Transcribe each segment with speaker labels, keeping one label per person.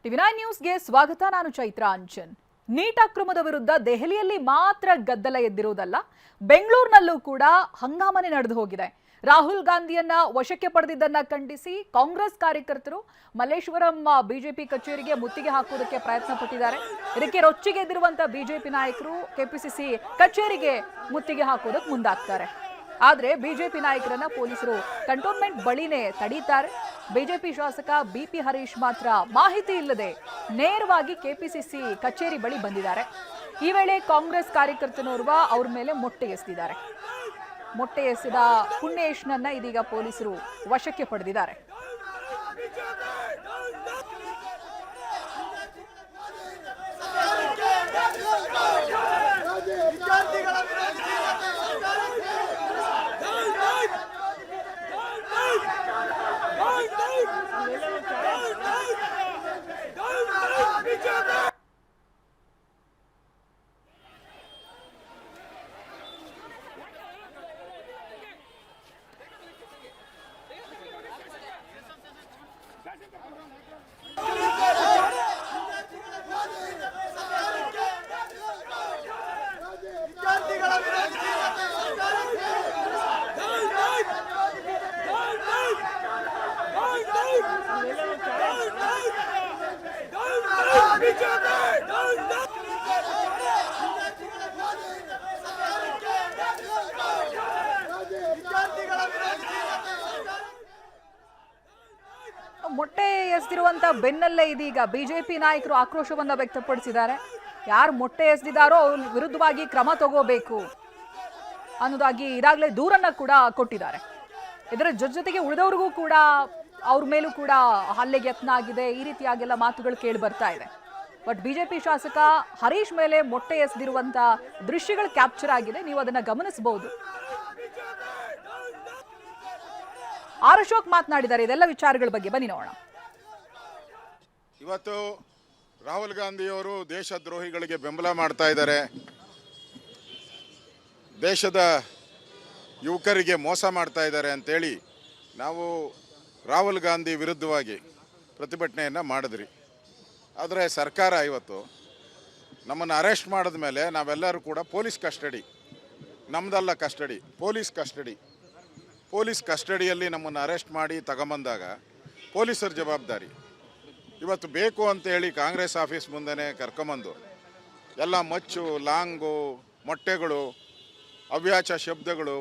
Speaker 1: ಟಿವಿ9 ನ್ಯೂಸ್ಗೆ ಸ್ವಾಗತ. ನಾನು ಚೈತ್ರ ಅಂಚನ್. ನೀಟ್ ಅಕ್ರಮದ ವಿರುದ್ಧ ದೆಹಲಿಯಲ್ಲಿ ಮಾತ್ರ ಗದ್ದಲ ಎದ್ದಿರುವುದಲ್ಲ, ಬೆಂಗಳೂರಿನಲ್ಲೂ ಕೂಡ ಹಂಗಾಮನೆ ನಡೆದು ಹೋಗಿದೆ. ರಾಹುಲ್ ಗಾಂಧಿಯನ್ನ ವಶಕ್ಕೆ ಪಡೆದಿದ್ದನ್ನ ಖಂಡಿಸಿ ಕಾಂಗ್ರೆಸ್ ಕಾರ್ಯಕರ್ತರು ಮಲ್ಲೇಶ್ವರಂ ಬಿಜೆಪಿ ಕಚೇರಿಗೆ ಮುತ್ತಿಗೆ ಹಾಕುವುದಕ್ಕೆ ಪ್ರಯತ್ನ ಪಟ್ಟಿದ್ದಾರೆ. ಇದಕ್ಕೆ ರೊಚ್ಚಿಗೆದ್ದಿರುವಂತಹ ಬಿಜೆಪಿ ನಾಯಕರು ಕೆಪಿಸಿಸಿ ಕಚೇರಿಗೆ ಮುತ್ತಿಗೆ ಹಾಕುವುದಕ್ಕೆ ಮುಂದಾಗ್ತಾರೆ. ಆದರೆ ಬಿಜೆಪಿ ನಾಯಕರನ್ನ ಪೊಲೀಸರು ಕಂಟೋನ್ಮೆಂಟ್ ಬಳಿನೇ ತಡೀತಾರೆ. ಬಿಜೆಪಿ ಶಾಸಕ ಬಿಪಿ ಹರೀಶ್ ಮಾತ್ರ ಮಾಹಿತಿ ಇಲ್ಲದೆ ನೇರವಾಗಿ ಕೆಪಿಸಿಸಿ ಕಚೇರಿ ಬಳಿ ಬಂದಿದ್ದಾರೆ. ಈ ವೇಳೆ ಕಾಂಗ್ರೆಸ್ ಕಾರ್ಯಕರ್ತನೋರ್ವ ಅವ್ರ ಮೇಲೆ ಮೊಟ್ಟೆ ಎಸೆದಿದ್ದಾರೆ. ಮೊಟ್ಟೆ ಎಸೆದ ಪುಣ್ಯೇಶ್ನನ್ನ ಇದೀಗ ಪೊಲೀಸರು ವಶಕ್ಕೆ ಪಡೆದಿದ್ದಾರೆ. ಮೊಟ್ಟೆ ಎಸೆದಿರುವಂತ ಬೆನ್ನಲ್ಲೇ ಇದೀಗ ಬಿಜೆಪಿ ನಾಯಕರು ಆಕ್ರೋಶವನ್ನ ವ್ಯಕ್ತಪಡಿಸಿದ್ದಾರೆ. ಯಾರು ಮೊಟ್ಟೆ ಎಸೆದಿದ್ದಾರೋ ಅವ್ರ ವಿರುದ್ಧವಾಗಿ ಕ್ರಮ ತಗೋಬೇಕು ಅನ್ನೋದಾಗಿ ಈಗಾಗಲೇ ದೂರನ್ನ ಕೂಡ ಕೊಟ್ಟಿದ್ದಾರೆ. ಇದರ ಜೊತೆಗೆ ಉಳಿದವರಿಗೂ ಕೂಡ ಅವ್ರ ಮೇಲೂ ಕೂಡ ಹಲ್ಲೆಗೆ ಯತ್ನ ಆಗಿದೆ. ಈ ರೀತಿಯಾಗೆಲ್ಲ ಮಾತುಗಳು ಕೇಳಿ ಬರ್ತಾ ಇದೆ. ಬಟ್ ಬಿಜೆಪಿ ಶಾಸಕ ಹರೀಶ್ ಮೇಲೆ ಮೊಟ್ಟೆ ಎಸೆದಿರುವಂತ ದೃಶ್ಯಗಳು ಕ್ಯಾಪ್ಚರ್ ಆಗಿದೆ. ನೀವು ಅದನ್ನ ಗಮನಿಸಬಹುದು. ಆರ್ ಅಶೋಕ್ ಮಾತನಾಡಿದ್ದಾರೆ ಇದೆಲ್ಲ ವಿಚಾರಗಳ ಬಗ್ಗೆ. ಬನ್ನಿ ನೋಡೋಣ.
Speaker 2: ಇವತ್ತು ರಾಹುಲ್ ಗಾಂಧಿಯವರು ದೇಶದ್ರೋಹಿಗಳಿಗೆ ಬೆಂಬಲ ಮಾಡ್ತಾ ಇದ್ದಾರೆ. ದೇಶದ ಯುವಕರಿಗೆ ಮೋಸ ಮಾಡ್ತಾ ಇದ್ದಾರೆ ಅಂತೇಳಿ ನಾವು ರಾಹುಲ್ ಗಾಂಧಿ ವಿರುದ್ಧವಾಗಿ ಪ್ರತಿಭಟನೆಯನ್ನು ಮಾಡಿದ್ರಿ. ಆದರೆ ಸರ್ಕಾರ ಇವತ್ತು ನಮ್ಮನ್ನು ಅರೆಸ್ಟ್ ಮಾಡಿದ ಮೇಲೆ ನಾವೆಲ್ಲರೂ ಕೂಡ ಪೊಲೀಸ್ ಕಸ್ಟಡಿ, ನಮ್ಮದಲ್ಲ ಕಸ್ಟಡಿ, ಪೊಲೀಸ್ ಕಸ್ಟಡಿಯಲ್ಲಿ ನಮ್ಮನ್ನು ಅರೆಸ್ಟ್ ಮಾಡಿ ತಗೊಂಬಂದಾಗ ಪೊಲೀಸರ ಜವಾಬ್ದಾರಿ. ಇವತ್ತು ಬೇಕು ಅಂತೇಳಿ ಕಾಂಗ್ರೆಸ್ ಆಫೀಸ್ ಮುಂದೆ ಕರ್ಕೊಂಬಂದು ಎಲ್ಲ ಮಚ್ಚು, ಲಾಂಗು, ಮೊಟ್ಟೆಗಳು, ಅವ್ಯಾಚ ಶಬ್ದಗಳು,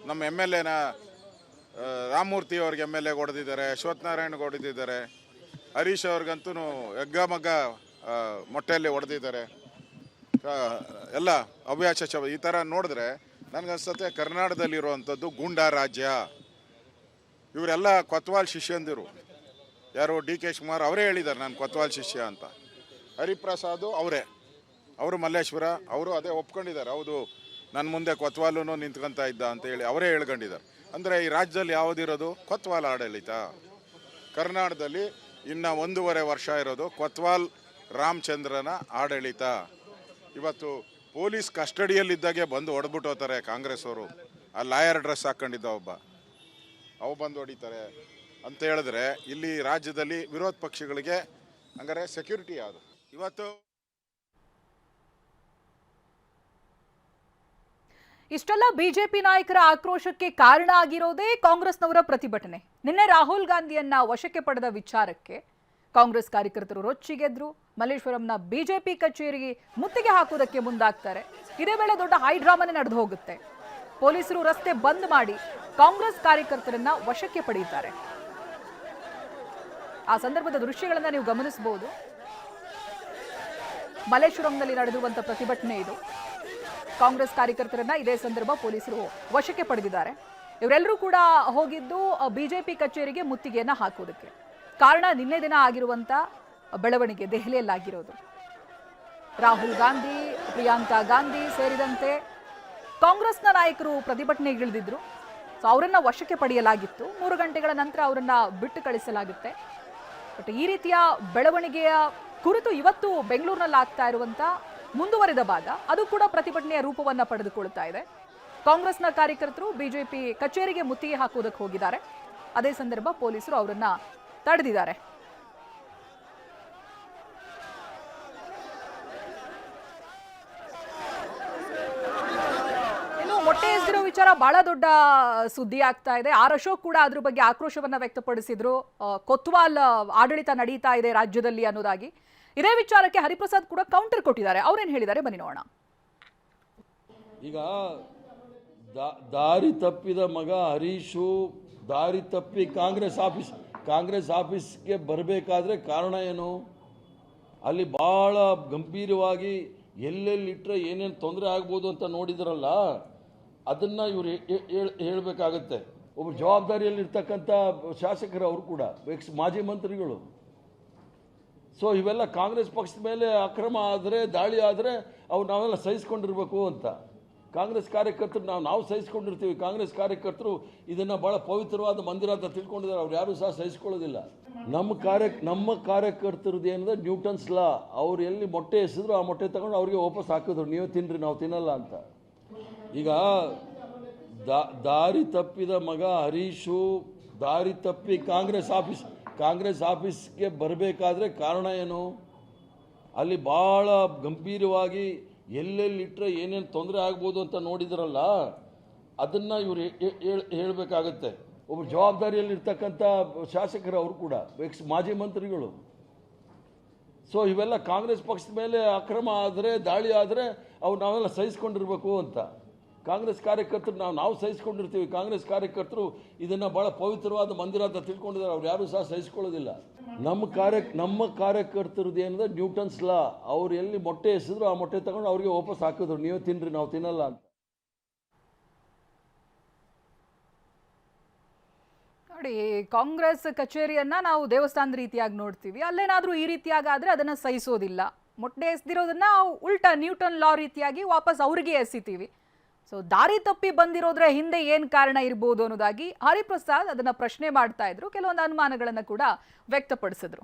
Speaker 2: ನಮ್ಮ ಎಮ್ ಎಲ್ ಎನ ರಾಮಮೂರ್ತಿ ಅವ್ರಿಗೆ ಎಮ್ ಎಲ್ ಎಗೆ ಹೊಡೆದಿದ್ದಾರೆ, ಅಶ್ವಥ್ ನಾರಾಯಣ್ಗೆ ಹೊಡೆದಿದ್ದಾರೆ, ಹರೀಶ್ ಅವ್ರಿಗಂತೂ ಎಗ್ಗಮಗ್ಗ ಮೊಟ್ಟೆಯಲ್ಲಿ ಹೊಡೆದಿದ್ದಾರೆ. ಎಲ್ಲ ಅವ್ಯಾಚ ಶಬ್ದ ಈ ಥರ ನೋಡಿದ್ರೆ ನನಗನ್ಸುತ್ತೆ ಕರ್ನಾಟಕದಲ್ಲಿರುವಂಥದ್ದು ಗೂಂಡಾ ರಾಜ್ಯ. ಇವರೆಲ್ಲ ಕೊತ್ವಾಲ್ ಶಿಷ್ಯಂದಿರು. ಯಾರು ಡಿ ಕೆ ಶಿವಕುಮಾರ್ ಅವರೇ ಹೇಳಿದ್ದಾರೆ ನಾನು ಕೊತ್ವಾಲ್ ಶಿಷ್ಯ ಅಂತ. ಹರಿಪ್ರಸಾದ್ ಅವರು ಮಲ್ಲೇಶ್ವರ ಅವರು ಅದೇ ಒಪ್ಕೊಂಡಿದ್ದಾರೆ. ಹೌದು, ನನ್ನ ಮುಂದೆ ಕೊತ್ವಾಲೂ ನಿಂತ್ಕೊಂತ ಇದ್ದ ಅಂತೇಳಿ ಅವರೇ ಹೇಳ್ಕೊಂಡಿದ್ದಾರೆ. ಅಂದರೆ ಈ ರಾಜ್ಯದಲ್ಲಿ ಯಾವುದಿರೋದು ಕೊತ್ವಾಲ್ ಆಡಳಿತ. ಕರ್ನಾಟಕದಲ್ಲಿ ಇನ್ನು 1.5 ವರ್ಷ ಇರೋದು ಕೊತ್ವಾಲ್ ರಾಮಚಂದ್ರನ ಆಡಳಿತ. ಇವತ್ತು ಪೊಲೀಸ್ ಕಸ್ಟಡಿಯಲ್ಲಿದ್ದಾಗೆ ಬಂದು ಹೊಡೆದ್ಬಿಟ್ಟು ಹೋಗ್ತಾರೆ ಕಾಂಗ್ರೆಸ್ ಅವರು. ಆ ಲಾಯರ್ ಡ್ರೆಸ್ ಹಾಕ್ಕೊಂಡಿದ್ದ ಅವು ಬಂದು ಹೊಡಿತಾರೆ ಅಂತ ಹೇಳಿದ್ರೆ ಇಲ್ಲಿ ರಾಜ್ಯದಲ್ಲಿ ವಿರೋಧ ಪಕ್ಷಗಳಿಗೆ ಹಂಗಾರೆ ಸೆಕ್ಯೂರಿಟಿ ಯಾವುದು? ಇವತ್ತು
Speaker 1: ಇಷ್ಟೆಲ್ಲ ಬಿಜೆಪಿ ನಾಯಕರ ಆಕ್ರೋಶಕ್ಕೆ ಕಾರಣ ಆಗಿರೋದೇ ಕಾಂಗ್ರೆಸ್ನವರ ಪ್ರತಿಭಟನೆ. ನಿನ್ನೆ ರಾಹುಲ್ ಗಾಂಧಿಯನ್ನ ವಶಕ್ಕೆ ಪಡೆದ ವಿಚಾರಕ್ಕೆ ಕಾಂಗ್ರೆಸ್ ಕಾರ್ಯಕರ್ತರು ರೊಚ್ಚಿಗೆದ್ರು. ಮಲ್ಲೇಶ್ವರಂನ ಬಿಜೆಪಿ ಕಚೇರಿಗೆ ಮುತ್ತಿಗೆ ಹಾಕುವುದಕ್ಕೆ ಮುಂದಾಗ್ತಾರೆ. ಇದೇ ವೇಳೆ ದೊಡ್ಡ ಹೈಡ್ರಾಮನೆ ನಡೆದು ಹೋಗುತ್ತೆ. ಪೊಲೀಸರು ರಸ್ತೆ ಬಂದ್ ಮಾಡಿ ಕಾಂಗ್ರೆಸ್ ಕಾರ್ಯಕರ್ತರನ್ನ ವಶಕ್ಕೆ ಪಡೆಯುತ್ತಾರೆ. ಆ ಸಂದರ್ಭದ ದೃಶ್ಯಗಳನ್ನ ನೀವು ಗಮನಿಸಬಹುದು. ಮಲ್ಲೇಶ್ವರಂನಲ್ಲಿ ನಡೆದಿರುವಂತಹ ಪ್ರತಿಭಟನೆ ಇದು. ಕಾಂಗ್ರೆಸ್ ಕಾರ್ಯಕರ್ತರನ್ನ ಇದೇ ಸಂದರ್ಭ ಪೊಲೀಸರು ವಶಕ್ಕೆ ಪಡೆದಿದ್ದಾರೆ. ಇವರೆಲ್ಲರೂ ಕೂಡ ಹೋಗಿದ್ದು ಬಿಜೆಪಿ ಕಚೇರಿಗೆ ಮುತ್ತಿಗೆಯನ್ನ ಹಾಕುವುದಕ್ಕೆ. ಕಾರಣ ನಿನ್ನೆ ದಿನ ಆಗಿರುವಂತ ಬೆಳವಣಿಗೆ ದೆಹಲಿಯಲ್ಲಾಗಿರೋದು. ರಾಹುಲ್ ಗಾಂಧಿ, ಪ್ರಿಯಾಂಕಾ ಗಾಂಧಿ ಸೇರಿದಂತೆ ಕಾಂಗ್ರೆಸ್ನ ನಾಯಕರು ಪ್ರತಿಭಟನೆಗಿಳಿದಿದ್ರು. ಸೊ ಅವರನ್ನ ವಶಕ್ಕೆ ಪಡೆಯಲಾಗಿತ್ತು. 3 ಗಂಟೆಗಳ ನಂತರ ಅವರನ್ನ ಬಿಟ್ಟು ಕಳಿಸಲಾಗುತ್ತೆ. ಬಟ್ ಈ ರೀತಿಯ ಬೆಳವಣಿಗೆಯ ಕುರಿತು ಇವತ್ತು ಬೆಂಗಳೂರಿನಲ್ಲಿ ಆಗ್ತಾ ಇರುವಂತ ಮುಂದುವರೆದ ಭಾಗ ಅದು ಕೂಡ ಪ್ರತಿಭಟನೆಯ ರೂಪವನ್ನ ಪಡೆದುಕೊಳ್ಳುತ್ತಾ ಇದೆ. ಕಾಂಗ್ರೆಸ್ನ ಕಾರ್ಯಕರ್ತರು ಬಿಜೆಪಿ ಕಚೇರಿಗೆ ಮುತ್ತಿಗೆ ಹಾಕುವುದಕ್ಕೆ ಹೋಗಿದ್ದಾರೆ. ಅದೇ ಸಂದರ್ಭ ಪೊಲೀಸರು ಅವರನ್ನ ತಡೆದಿದ್ದಾರೆ. ವಿಚಾರ ಬಹಳ ದೊಡ್ಡ ಸುದ್ದಿ ಆಗ್ತಾ ಇದೆ. ಆರ್ ಅಶೋಕ್ ಕೂಡ ಅದ್ರ ಬಗ್ಗೆ ಆಕ್ರೋಶವನ್ನ ವ್ಯಕ್ತಪಡಿಸಿದ್ರು. ಕೊತ್ವಾಲ್ ಆಡಳಿತ ನಡೀತಾ ಇದೆ ರಾಜ್ಯದಲ್ಲಿ ಅನ್ನೋದಾಗಿ. ಇದೇ ವಿಚಾರಕ್ಕೆ ಹರಿಪ್ರಸಾದ್ ಕೂಡ ಕೌಂಟರ್ ಕೊಟ್ಟಿದ್ದಾರೆ. ಅವ್ರೇನ್ ಹೇಳಿದ್ದಾರೆ ಬನ್ನಿ ನೋಡೋಣ.
Speaker 3: ಈಗ ದಾರಿ ತಪ್ಪಿದ ಮಗ ಹರೀಶು ದಾರಿ ತಪ್ಪಿ ಕಾಂಗ್ರೆಸ್ ಆಫೀಸ್ಗೆ ಬರಬೇಕಾದ್ರೆ ಕಾರಣ ಏನು? ಅಲ್ಲಿ ಭಾಳ ಗಂಭೀರವಾಗಿ ಎಲ್ಲೆಲ್ಲಿಟ್ಟರೆ ಏನೇನು ತೊಂದರೆ ಆಗ್ಬೋದು ಅಂತ ನೋಡಿದ್ರಲ್ಲ, ಅದನ್ನು ಇವರು ಹೇಳಬೇಕಾಗತ್ತೆ. ಒಬ್ಬ ಜವಾಬ್ದಾರಿಯಲ್ಲಿರ್ತಕ್ಕಂಥ ಶಾಸಕರು ಅವರು ಕೂಡ ಮಾಜಿ ಮಂತ್ರಿಗಳು. ಸೊ ಇವೆಲ್ಲ ಕಾಂಗ್ರೆಸ್ ಪಕ್ಷದ ಮೇಲೆ ಅಕ್ರಮ ಆದರೆ, ದಾಳಿ ಆದರೆ ಅವು ನಾವೆಲ್ಲ ಸಹಿಸ್ಕೊಂಡಿರ್ಬೇಕು ಅಂತ. ಕಾಂಗ್ರೆಸ್ ಕಾರ್ಯಕರ್ತರು ನಾವು ಸಹಿಸ್ಕೊಂಡಿರ್ತೀವಿ. ಕಾಂಗ್ರೆಸ್ ಕಾರ್ಯಕರ್ತರು ಇದನ್ನು ಭಾಳ ಪವಿತ್ರವಾದ ಮಂದಿರ ಅಂತ ತಿಳ್ಕೊಂಡಿದ್ದಾರೆ. ಅವ್ರು ಯಾರೂ ಸಹ ಸಹಿಸ್ಕೊಳ್ಳೋದಿಲ್ಲ. ನಮ್ಮ ಕಾರ್ಯಕರ್ತರದ್ದು ಏನಂದ್ರೆ ನ್ಯೂಟನ್ಸ್ ಲಾ. ಅವ್ರು ಎಲ್ಲಿ ಮೊಟ್ಟೆ ಎಸೆದ್ರು ಆ ಮೊಟ್ಟೆ ತಗೊಂಡು ಅವ್ರಿಗೆ ವಾಪಸ್ ಹಾಕಿದ್ರು, ನೀವು ತಿನ್ನಿರಿ ನಾವು ತಿನ್ನಲ್ಲ ಅಂತ. ಈಗ ದಾರಿ ತಪ್ಪಿದ ಮಗ ಹರೀಶು ದಾರಿ ತಪ್ಪಿ ಕಾಂಗ್ರೆಸ್ ಆಫೀಸ್ಗೆ ಬರಬೇಕಾದ್ರೆ ಕಾರಣ ಏನು? ಅಲ್ಲಿ ಭಾಳ ಗಂಭೀರವಾಗಿ ಎಲ್ಲೆಲ್ಲಿಟ್ಟರೆ ಏನೇನು ತೊಂದರೆ ಆಗ್ಬೋದು ಅಂತ ನೋಡಿದ್ರಲ್ಲ, ಅದನ್ನು ಇವರು ಹೇಳಬೇಕಾಗತ್ತೆ. ಒಬ್ಬ ಜವಾಬ್ದಾರಿಯಲ್ಲಿರ್ತಕ್ಕಂಥ ಶಾಸಕರು ಅವರು ಕೂಡ ಮಾಜಿ ಮಂತ್ರಿಗಳು. ಸೊ ಇವೆಲ್ಲ ಕಾಂಗ್ರೆಸ್ ಪಕ್ಷದ ಮೇಲೆ ಅಕ್ರಮ ಆದರೆ, ದಾಳಿ ಆದರೆ ಅವು ನಾವೆಲ್ಲ ಸಹಿಸ್ಕೊಂಡಿರ್ಬೇಕು ಅಂತ. ಕಾಂಗ್ರೆಸ್ ಕಾರ್ಯಕರ್ತರು ನಾವು ಸಹಿಸ್ಕೊಂಡಿರ್ತೀವಿ. ಕಾಂಗ್ರೆಸ್ ಕಾರ್ಯಕರ್ತರು ಇದನ್ನು ಭಾಳ ಪವಿತ್ರವಾದ ಮಂದಿರ ಅಂತ ತಿಳ್ಕೊಂಡಿದ್ದಾರೆ. ಅವ್ರು ಯಾರೂ ಸಹ ಸಹಿಸ್ಕೊಳ್ಳೋದಿಲ್ಲ. ನಮ್ಮ ಕಾರ್ಯಕರ್ತರದ್ದು ಏನಂದ್ರೆ ನ್ಯೂಟನ್ಸ್ ಲಾ. ಅವ್ರು ಎಲ್ಲಿ ಮೊಟ್ಟೆ ಎಸೆದ್ರು ಆ ಮೊಟ್ಟೆ ತಗೊಂಡು ಅವ್ರಿಗೆ ವಾಪಸ್ ಹಾಕಿದ್ರು, ನೀವು ತಿನ್ನಿರಿ ನಾವು ತಿನ್ನಲ್ಲ ಅಂತ.
Speaker 1: ನೋಡಿ, ಕಾಂಗ್ರೆಸ್ ಕಚೇರಿಯನ್ನ ನಾವು ದೇವಸ್ಥಾನದ ರೀತಿಯಾಗಿ ನೋಡ್ತೀವಿ. ಅಲ್ಲೇನಾದ್ರೂ ಈ ರೀತಿಯಾಗಾದ್ರೆ ಅದನ್ನ ಸಹಿಸೋದಿಲ್ಲ. ಮೊಟ್ಟೆ ಎಸೆದಿರೋದನ್ನ ಉಲ್ಟಾ ನ್ಯೂಟನ್ ಲಾ ರೀತಿಯಾಗಿ ವಾಪಸ್ ಅವ್ರಿಗೆ ಎಸಿತೀವಿ. ಸೊ ದಾರಿ ತಪ್ಪಿ ಬಂದಿರೋದ್ರೆ ಹಿಂದೆ ಏನ್ ಕಾರಣ ಇರ್ಬೋದು ಅನ್ನೋದಾಗಿ ಹರಿಪ್ರಸಾದ್ ಅದನ್ನ ಪ್ರಶ್ನೆ ಮಾಡ್ತಾ ಇದ್ರು. ಕೆಲವೊಂದು ಅನುಮಾನಗಳನ್ನ ಕೂಡ ವ್ಯಕ್ತಪಡಿಸಿದ್ರು.